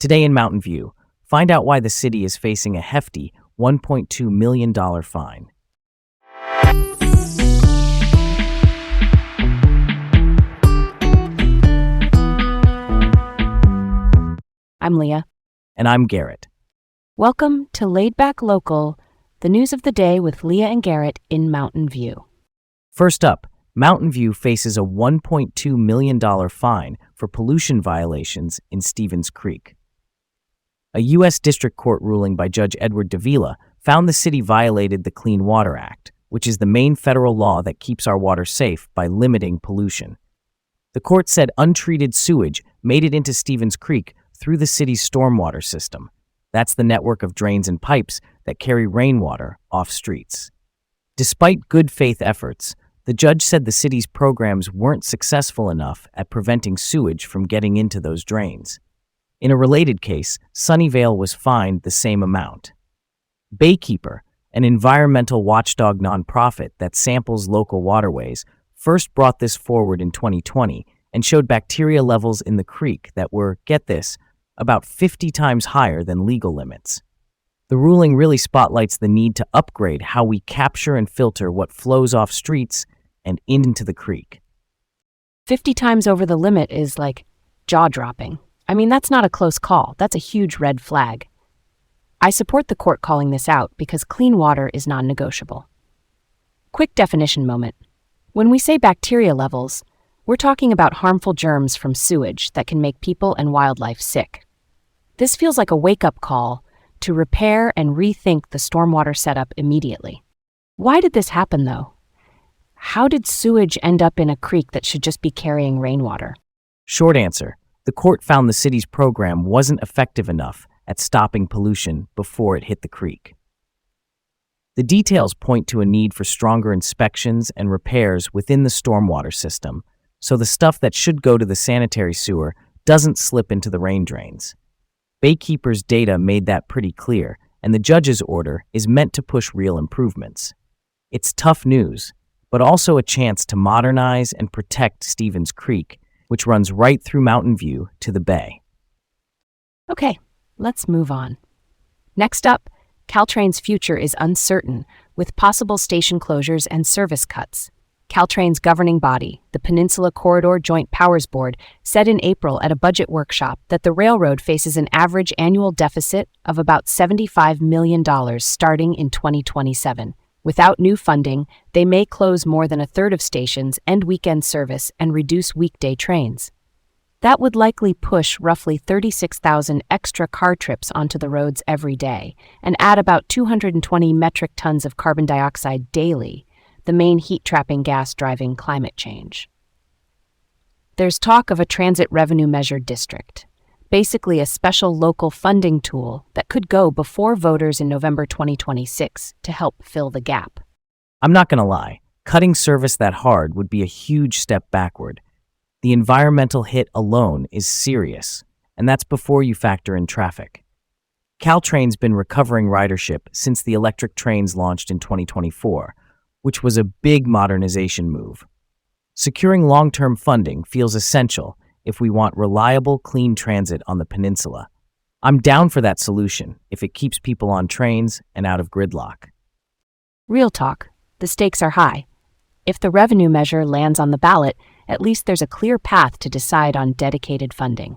Today in Mountain View, find out why the city is facing a hefty $1.2 million fine. I'm Leah. And I'm Garrett. Welcome to Laid Back Local, the news of the day with Leah and Garrett in Mountain View. First up, Mountain View faces a $1.2 million fine for pollution violations in Stevens Creek. A U.S. District Court ruling by Judge Edward Davila found the city violated the Clean Water Act, which is the main federal law that keeps our water safe by limiting pollution. The court said untreated sewage made it into Stevens Creek through the city's stormwater system. That's the network of drains and pipes that carry rainwater off streets. Despite good faith efforts, the judge said the city's programs weren't successful enough at preventing sewage from getting into those drains. In a related case, Sunnyvale was fined the same amount. Baykeeper, an environmental watchdog nonprofit that samples local waterways, first brought this forward in 2020 and showed bacteria levels in the creek that were, get this, about 50 times higher than legal limits. The ruling really spotlights the need to upgrade how we capture and filter what flows off streets and into the creek. 50 times over the limit is like jaw-dropping. I mean, that's not a close call. That's a huge red flag. I support the court calling this out because clean water is non-negotiable. Quick definition moment. When we say bacteria levels, we're talking about harmful germs from sewage that can make people and wildlife sick. This feels like a wake-up call to repair and rethink the stormwater setup immediately. Why did this happen, though? How did sewage end up in a creek that should just be carrying rainwater? Short answer. The court found the city's program wasn't effective enough at stopping pollution before it hit the creek. The details point to a need for stronger inspections and repairs within the stormwater system, so the stuff that should go to the sanitary sewer doesn't slip into the rain drains. Baykeeper's data made that pretty clear, and the judge's order is meant to push real improvements. It's tough news, but also a chance to modernize and protect Stevens Creek, which runs right through Mountain View to the bay. Okay, let's move on. Next up, Caltrain's future is uncertain, with possible station closures and service cuts. Caltrain's governing body, the Peninsula Corridor Joint Powers Board, said in April at a budget workshop that the railroad faces an average annual deficit of about $75 million starting in 2027. Without new funding, they may close more than a third of stations, end weekend service, and reduce weekday trains. That would likely push roughly 36,000 extra car trips onto the roads every day and add about 220 metric tons of carbon dioxide daily, the main heat-trapping gas driving climate change. There's talk of a transit revenue measure district, basically a special local funding tool that could go before voters in November 2026 to help fill the gap. I'm not going to lie, cutting service that hard would be a huge step backward. The environmental hit alone is serious, and that's before you factor in traffic. Caltrain's been recovering ridership since the electric trains launched in 2024, which was a big modernization move. Securing long-term funding feels essential if we want reliable, clean transit on the peninsula. I'm down for that solution if it keeps people on trains and out of gridlock. Real talk, the stakes are high. If the revenue measure lands on the ballot, at least there's a clear path to decide on dedicated funding.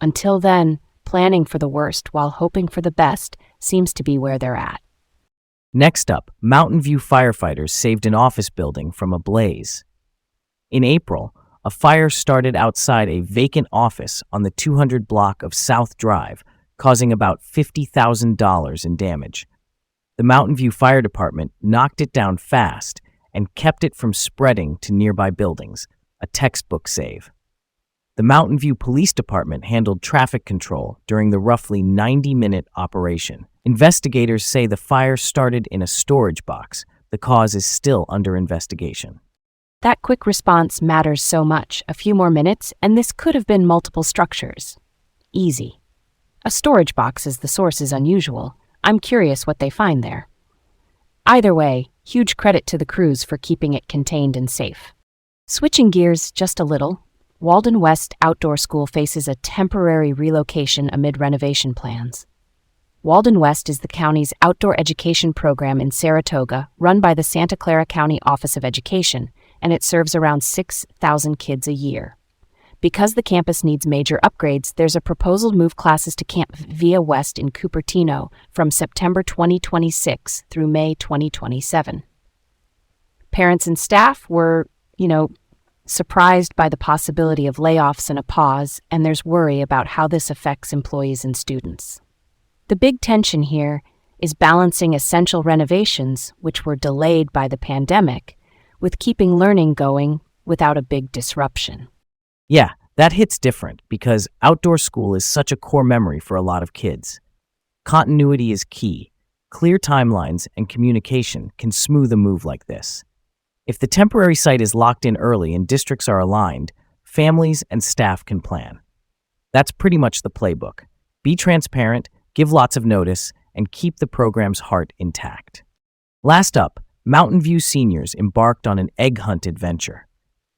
Until then, planning for the worst while hoping for the best seems to be where they're at. Next up, Mountain View firefighters saved an office building from a blaze. In April, a fire started outside a vacant office on the 200 block of South Drive, causing about $50,000 in damage. The Mountain View Fire Department knocked it down fast and kept it from spreading to nearby buildings, a textbook save. The Mountain View Police Department handled traffic control during the roughly 90-minute operation. Investigators say the fire started in a storage box. The cause is still under investigation. That quick response matters so much. A few more minutes, and this could have been multiple structures. Easy. A storage box as the source is unusual. I'm curious what they find there. Either way, huge credit to the crews for keeping it contained and safe. Switching gears just a little, Walden West Outdoor School faces a temporary relocation amid renovation plans. Walden West is the county's outdoor education program in Saratoga, run by the Santa Clara County Office of Education, and it serves around 6,000 kids a year. Because the campus needs major upgrades, there's a proposal to move classes to Camp Via West in Cupertino from September 2026 through May 2027. Parents and staff were, surprised by the possibility of layoffs and a pause, and there's worry about how this affects employees and students. The big tension here is balancing essential renovations, which were delayed by the pandemic, with keeping learning going without a big disruption. Yeah, that hits different because outdoor school is such a core memory for a lot of kids. Continuity is key. Clear timelines and communication can smooth a move like this. If the temporary site is locked in early and districts are aligned, families and staff can plan. That's pretty much the playbook. Be transparent, give lots of notice, and keep the program's heart intact. Last up, Mountain View seniors embarked on an egg hunt adventure.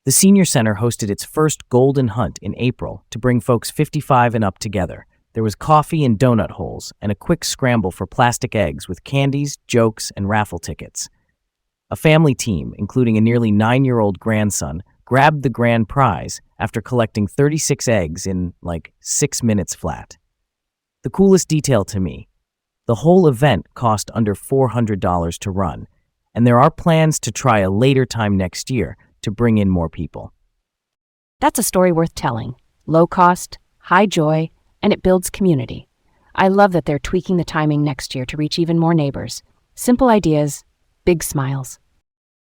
The Senior Center hosted its first Golden Hunt in April to bring folks 55 and up together. There was coffee and donut holes and a quick scramble for plastic eggs with candies, jokes, and raffle tickets. A family team, including a nearly 9-year-old grandson, grabbed the grand prize after collecting 36 eggs in, 6 minutes flat. The coolest detail to me, the whole event cost under $400 to run, and there are plans to try a later time next year to bring in more people. That's a story worth telling. Low cost, high joy, and it builds community. I love that they're tweaking the timing next year to reach even more neighbors. Simple ideas, big smiles.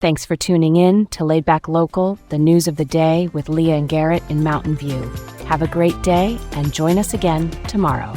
Thanks for tuning in to Laid Back Local, the news of the day with Leah and Garrett in Mountain View. Have a great day and join us again tomorrow.